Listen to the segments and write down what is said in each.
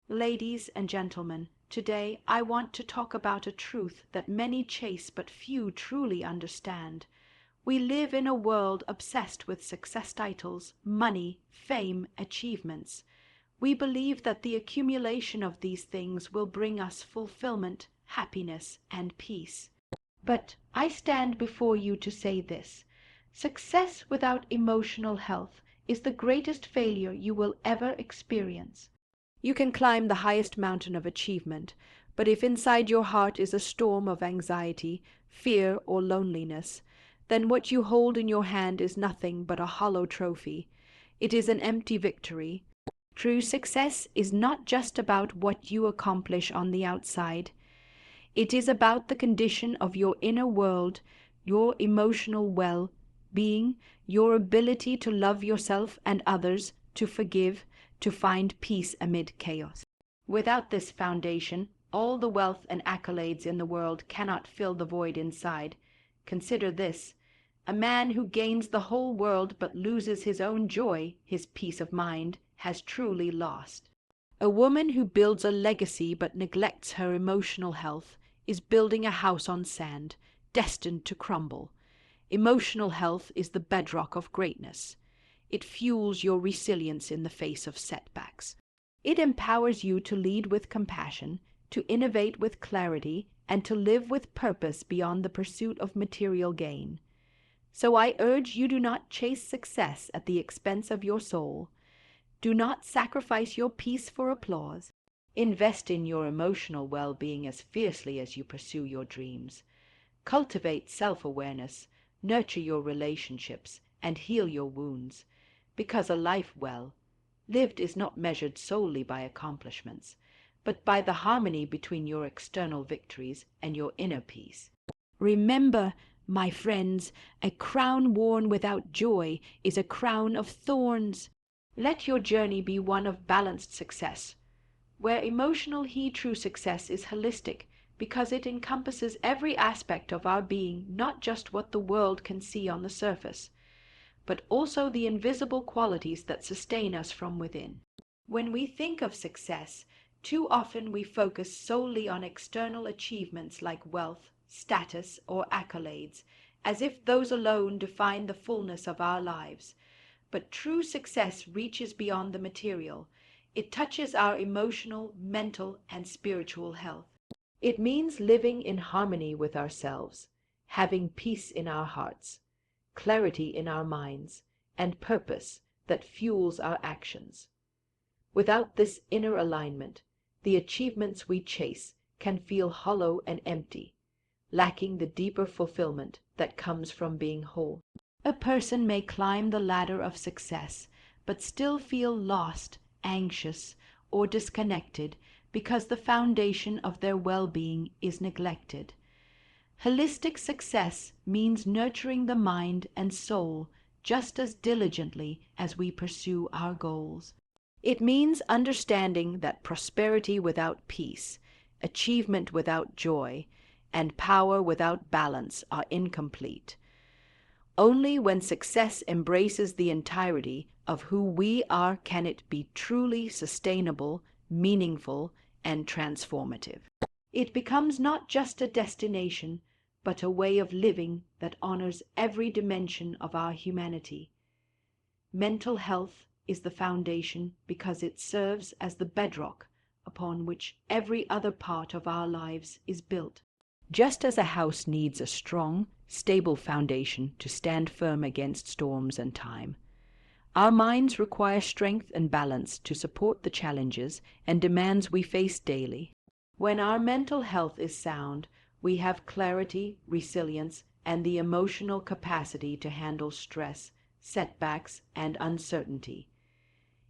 Ladies and gentlemen, today I want to talk about a truth that many chase but few truly understand. We live in a world obsessed with success titles, money, fame, achievements. We believe that the accumulation of these things will bring us fulfillment, happiness, and peace. But I stand before you to say this: success without emotional health is the greatest failure you will ever experience. You can climb the highest mountain of achievement, but if inside your heart is a storm of anxiety, fear, or loneliness, then what you hold in your hand is nothing but a hollow trophy. It is an empty victory. True success is not just about what you accomplish on the outside. It is about the condition of your inner world, your emotional well-being, your ability to love yourself and others, to forgive, to find peace amid chaos. Without this foundation, all the wealth and accolades in the world cannot fill the void inside. Consider this: a man who gains the whole world but loses his own joy, his peace of mind, has truly lost. A woman who builds a legacy but neglects her emotional health is building a house on sand, destined to crumble. Emotional health is the bedrock of greatness. It fuels your resilience in the face of setbacks. It empowers you to lead with compassion, to innovate with clarity, and to live with purpose beyond the pursuit of material gain. So I urge you, do not chase success at the expense of your soul. Do not sacrifice your peace for applause. Invest in your emotional well-being as fiercely as you pursue your dreams. Cultivate self-awareness, nurture your relationships, and heal your wounds. Because a life well lived is not measured solely by accomplishments, but by the harmony between your external victories and your inner peace. Remember, my friends, a crown worn without joy is a crown of thorns. Let your journey be one of balanced success, where true success is holistic, because it encompasses every aspect of our being, not just what the world can see on the surface, but also the invisible qualities that sustain us from within. When we think of success, too often we focus solely on external achievements like wealth, status, or accolades, as if those alone define the fullness of our lives. But true success reaches beyond the material. It touches our emotional, mental, and spiritual health. It means living in harmony with ourselves, having peace in our hearts, clarity in our minds, and purpose that fuels our actions. Without this inner alignment, the achievements we chase can feel hollow and empty, lacking the deeper fulfillment that comes from being whole. A person may climb the ladder of success, but still feel lost, anxious, or disconnected because the foundation of their well-being is neglected. Holistic success means nurturing the mind and soul just as diligently as we pursue our goals. It means understanding that prosperity without peace, achievement without joy, and power without balance are incomplete. Only when success embraces the entirety of who we are can it be truly sustainable, meaningful, and transformative. It becomes not just a destination, but a way of living that honors every dimension of our humanity. Mental health is the foundation because it serves as the bedrock upon which every other part of our lives is built. Just as a house needs a strong, stable foundation to stand firm against storms and time, our minds require strength and balance to support the challenges and demands we face daily. When our mental health is sound, we have clarity, resilience, and the emotional capacity to handle stress, setbacks, and uncertainty.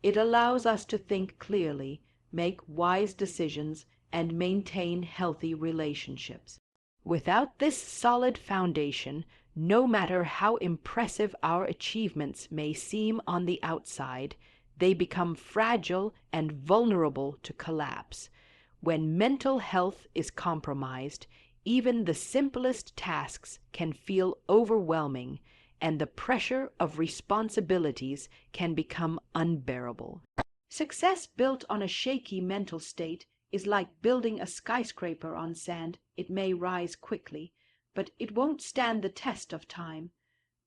It allows us to think clearly, make wise decisions, and maintain healthy relationships. Without this solid foundation, no matter how impressive our achievements may seem on the outside, they become fragile and vulnerable to collapse. When mental health is compromised, even the simplest tasks can feel overwhelming, and the pressure of responsibilities can become unbearable. Success built on a shaky mental state is like building a skyscraper on sand. It may rise quickly, but it won't stand the test of time.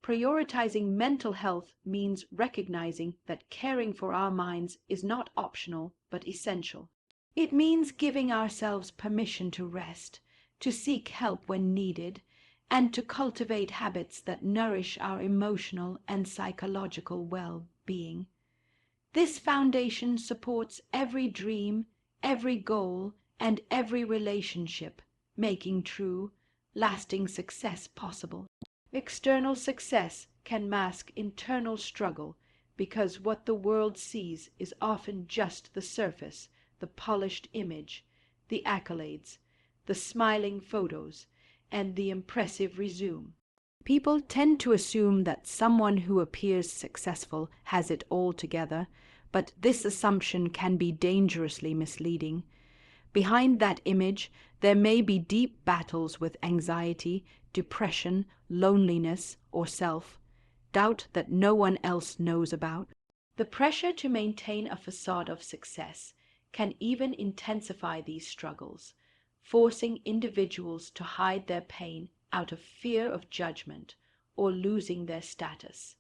Prioritizing mental health means recognizing that caring for our minds is not optional but essential. It means giving ourselves permission to rest, to seek help when needed, and to cultivate habits that nourish our emotional and psychological well-being. This foundation supports every dream, every goal, and every relationship, making true, lasting success possible. External success can mask internal struggle because what the world sees is often just the surface, the polished image, the accolades, the smiling photos, and the impressive resume. People tend to assume that someone who appears successful has it all together, but this assumption can be dangerously misleading. Behind that image, there may be deep battles with anxiety, depression, loneliness, or self-doubt that no one else knows about. The pressure to maintain a facade of success can even intensify these struggles, forcing individuals to hide their pain out of fear of judgment or losing their status.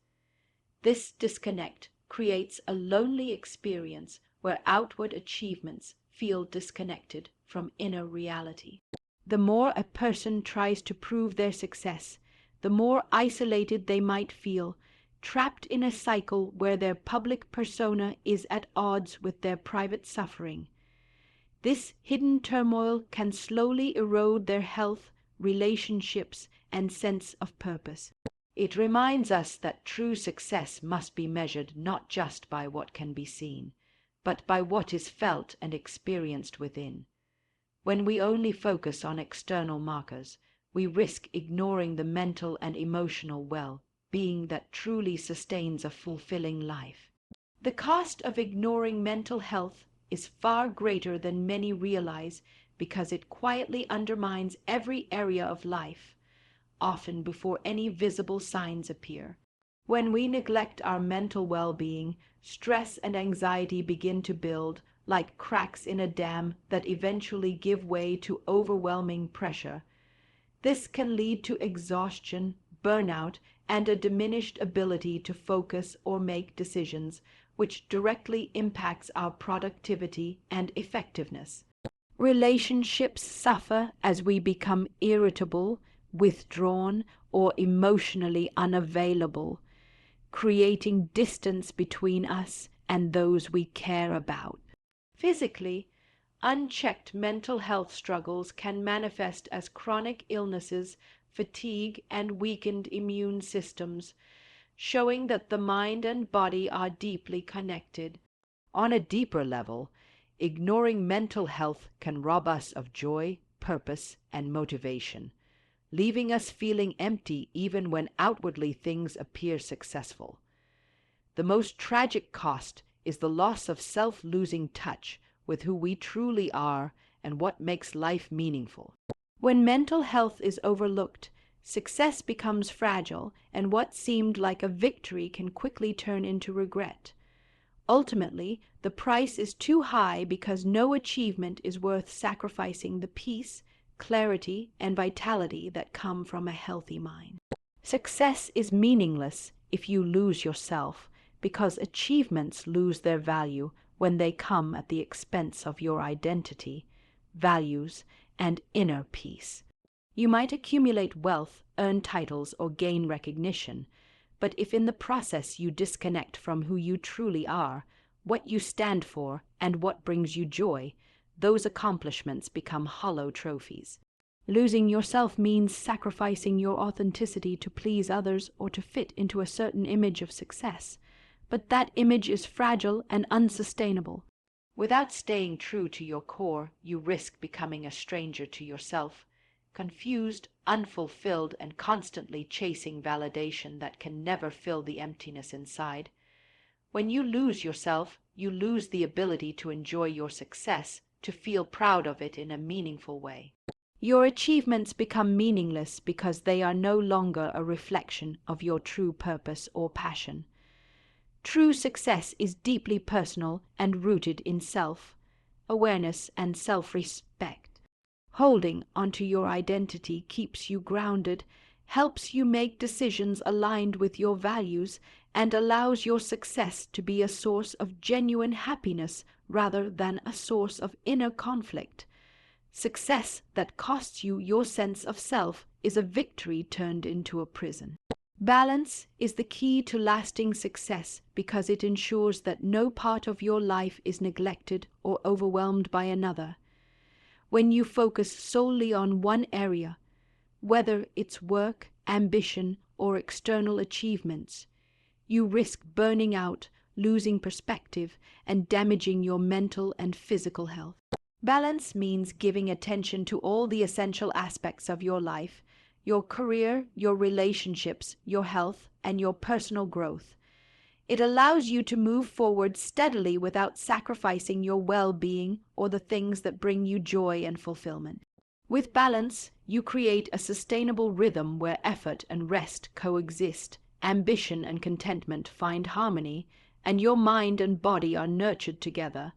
This disconnect creates a lonely experience where outward achievements feel disconnected from inner reality. The more a person tries to prove their success, the more isolated they might feel, trapped in a cycle where their public persona is at odds with their private suffering. This hidden turmoil can slowly erode their health, relationships, and sense of purpose. It reminds us that true success must be measured not just by what can be seen, but by what is felt and experienced within. When we only focus on external markers, we risk ignoring the mental and emotional well-being that truly sustains a fulfilling life. The cost of ignoring mental health is far greater than many realize because it quietly undermines every area of life, often before any visible signs appear. When we neglect our mental well-being, stress and anxiety begin to build like cracks in a dam that eventually give way to overwhelming pressure. This can lead to exhaustion, burnout, and a diminished ability to focus or make decisions, which directly impacts our productivity and effectiveness. Relationships suffer as we become irritable, withdrawn, or emotionally unavailable, creating distance between us and those we care about. Physically, unchecked mental health struggles can manifest as chronic illnesses, fatigue, and weakened immune systems, showing that the mind and body are deeply connected. On a deeper level, ignoring mental health can rob us of joy, purpose, and motivation, leaving us feeling empty even when outwardly things appear successful. The most tragic cost is the loss of losing touch with who we truly are and what makes life meaningful. When mental health is overlooked, success becomes fragile, and what seemed like a victory can quickly turn into regret. Ultimately, the price is too high because no achievement is worth sacrificing the peace, clarity, and vitality that come from a healthy mind. Success is meaningless if you lose yourself, because achievements lose their value when they come at the expense of your identity, values, and inner peace. You might accumulate wealth, earn titles, or gain recognition, but if in the process you disconnect from who you truly are, what you stand for, and what brings you joy, those accomplishments become hollow trophies. Losing yourself means sacrificing your authenticity to please others or to fit into a certain image of success. But that image is fragile and unsustainable. Without staying true to your core, you risk becoming a stranger to yourself, confused, unfulfilled, and constantly chasing validation that can never fill the emptiness inside. When you lose yourself, you lose the ability to enjoy your success, to feel proud of it in a meaningful way. Your achievements become meaningless because they are no longer a reflection of your true purpose or passion. True success is deeply personal and rooted in self-awareness and self-respect. Holding onto your identity keeps you grounded, helps you make decisions aligned with your values, and allows your success to be a source of genuine happiness rather than a source of inner conflict. Success that costs you your sense of self is a victory turned into a prison. Balance is the key to lasting success because it ensures that no part of your life is neglected or overwhelmed by another. When you focus solely on one area, whether it's work, ambition, or external achievements, you risk burning out, losing perspective, and damaging your mental and physical health. Balance means giving attention to all the essential aspects of your life: your career, your relationships, your health, and your personal growth. It allows you to move forward steadily without sacrificing your well-being or the things that bring you joy and fulfillment. With balance, you create a sustainable rhythm where effort and rest coexist, ambition and contentment find harmony, and your mind and body are nurtured together.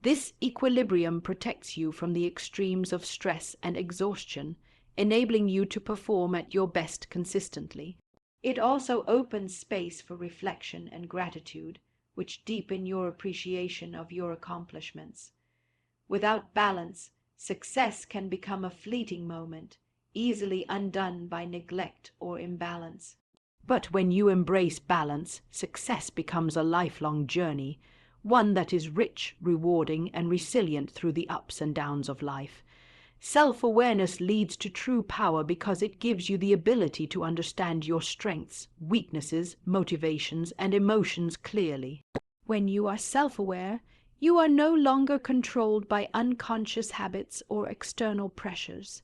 This equilibrium protects you from the extremes of stress and exhaustion, enabling you to perform at your best consistently. It also opens space for reflection and gratitude, which deepen your appreciation of your accomplishments. Without balance, success can become a fleeting moment, easily undone by neglect or imbalance. But when you embrace balance, success becomes a lifelong journey, one that is rich, rewarding, and resilient through the ups and downs of life. Self-awareness leads to true power because it gives you the ability to understand your strengths, weaknesses, motivations, and emotions clearly. When you are self-aware, you are no longer controlled by unconscious habits or external pressures.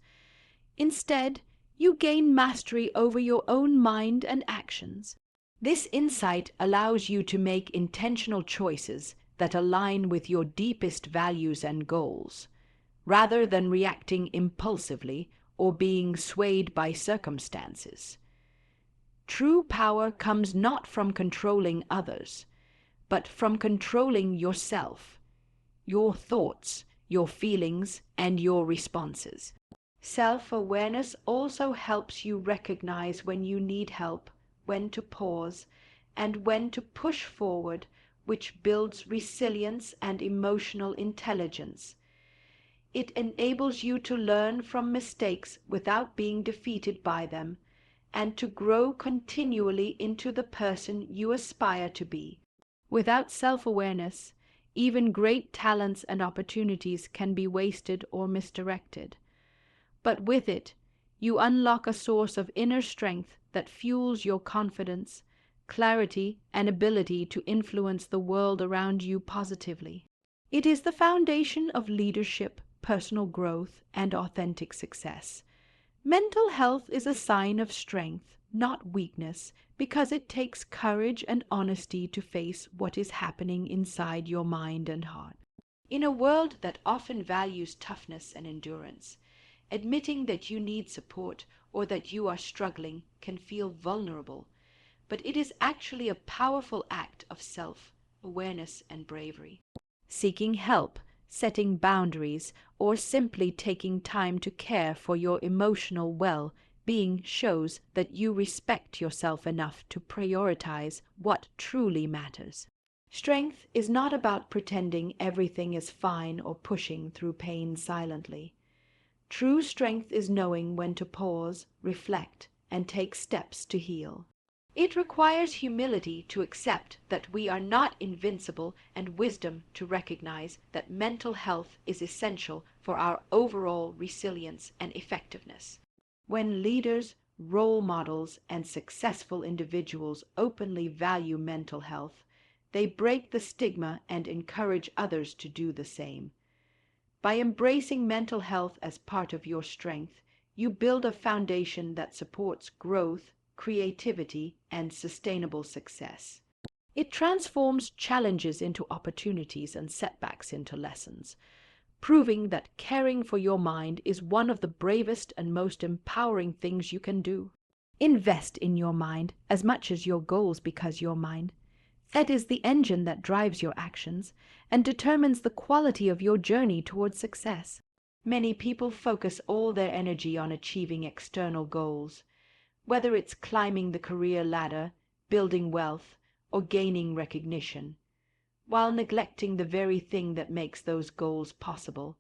Instead, you gain mastery over your own mind and actions. This insight allows you to make intentional choices that align with your deepest values and goals, rather than reacting impulsively or being swayed by circumstances. True power comes not from controlling others, but from controlling yourself, your thoughts, your feelings, and your responses. Self-awareness also helps you recognize when you need help, when to pause, and when to push forward, which builds resilience and emotional intelligence. It enables you to learn from mistakes without being defeated by them, and to grow continually into the person you aspire to be. Without self-awareness, even great talents and opportunities can be wasted or misdirected. But with it, you unlock a source of inner strength that fuels your confidence, clarity, and ability to influence the world around you positively. It is the foundation of leadership, personal growth, and authentic success. Mental health is a sign of strength, not weakness, because it takes courage and honesty to face what is happening inside your mind and heart. In a world that often values toughness and endurance, admitting that you need support or that you are struggling can feel vulnerable, but it is actually a powerful act of self-awareness and bravery. Seeking help, setting boundaries, or simply taking time to care for your emotional well-being shows that you respect yourself enough to prioritize what truly matters. Strength is not about pretending everything is fine or pushing through pain silently. True strength is knowing when to pause, reflect, and take steps to heal. It requires humility to accept that we are not invincible and wisdom to recognize that mental health is essential for our overall resilience and effectiveness. When leaders, role models, and successful individuals openly value mental health, they break the stigma and encourage others to do the same. By embracing mental health as part of your strength, you build a foundation that supports growth, creativity, and sustainable success. It transforms challenges into opportunities and setbacks into lessons, proving that caring for your mind is one of the bravest and most empowering things you can do. Invest in your mind as much as your goals, because your mind. That is the engine that drives your actions and determines the quality of your journey towards success. Many people focus all their energy on achieving external goals, whether it's climbing the career ladder, building wealth, or gaining recognition, while neglecting the very thing that makes those goals possible: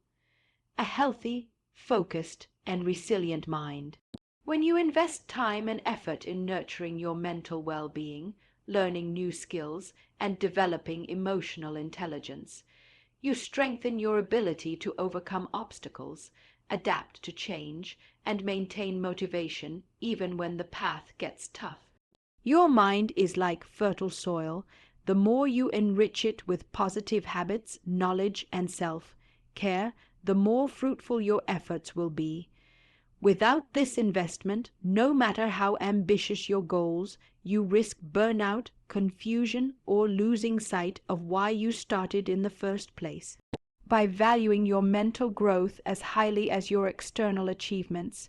a healthy, focused, and resilient mind. When you invest time and effort in nurturing your mental well-being, learning new skills, and developing emotional intelligence, you strengthen your ability to overcome obstacles, adapt to change, and maintain motivation even when the path gets tough. Your mind is like fertile soil. The more you enrich it with positive habits, knowledge, and self-care, the more fruitful your efforts will be. Without this investment, no matter how ambitious your goals, you risk burnout, confusion, or losing sight of why you started in the first place. By valuing your mental growth as highly as your external achievements,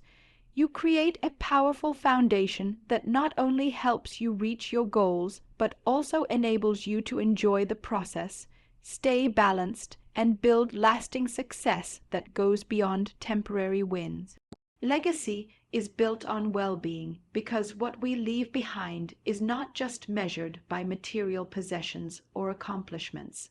you create a powerful foundation that not only helps you reach your goals, but also enables you to enjoy the process, stay balanced, and build lasting success that goes beyond temporary wins. Legacy is built on well-being because what we leave behind is not just measured by material possessions or accomplishments,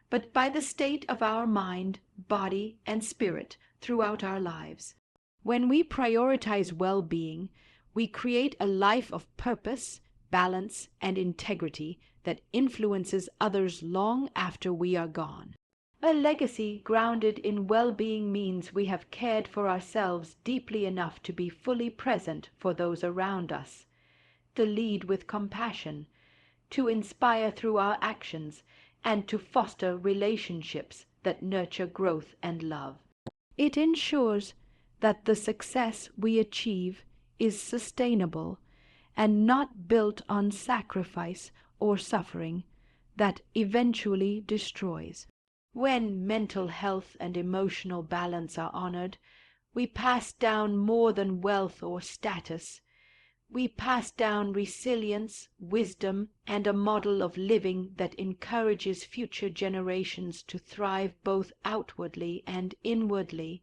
but by the state of our mind, body, and spirit throughout our lives. When we prioritize well-being, we create a life of purpose, balance, and integrity that influences others long after we are gone. A legacy grounded in well-being means we have cared for ourselves deeply enough to be fully present for those around us, to lead with compassion, to inspire through our actions, and to foster relationships that nurture growth and love. It ensures that the success we achieve is sustainable and not built on sacrifice or suffering that eventually destroys. When mental health and emotional balance are honored, we pass down more than wealth or status. We pass down resilience, wisdom, and a model of living that encourages future generations to thrive both outwardly and inwardly.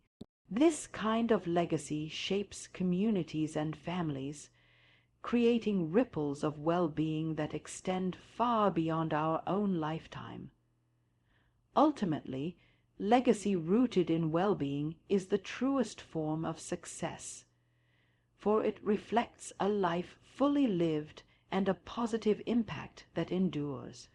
This kind of legacy shapes communities and families, creating ripples of well-being that extend far beyond our own lifetime. Ultimately, legacy rooted in well-being is the truest form of success, for it reflects a life fully lived and a positive impact that endures.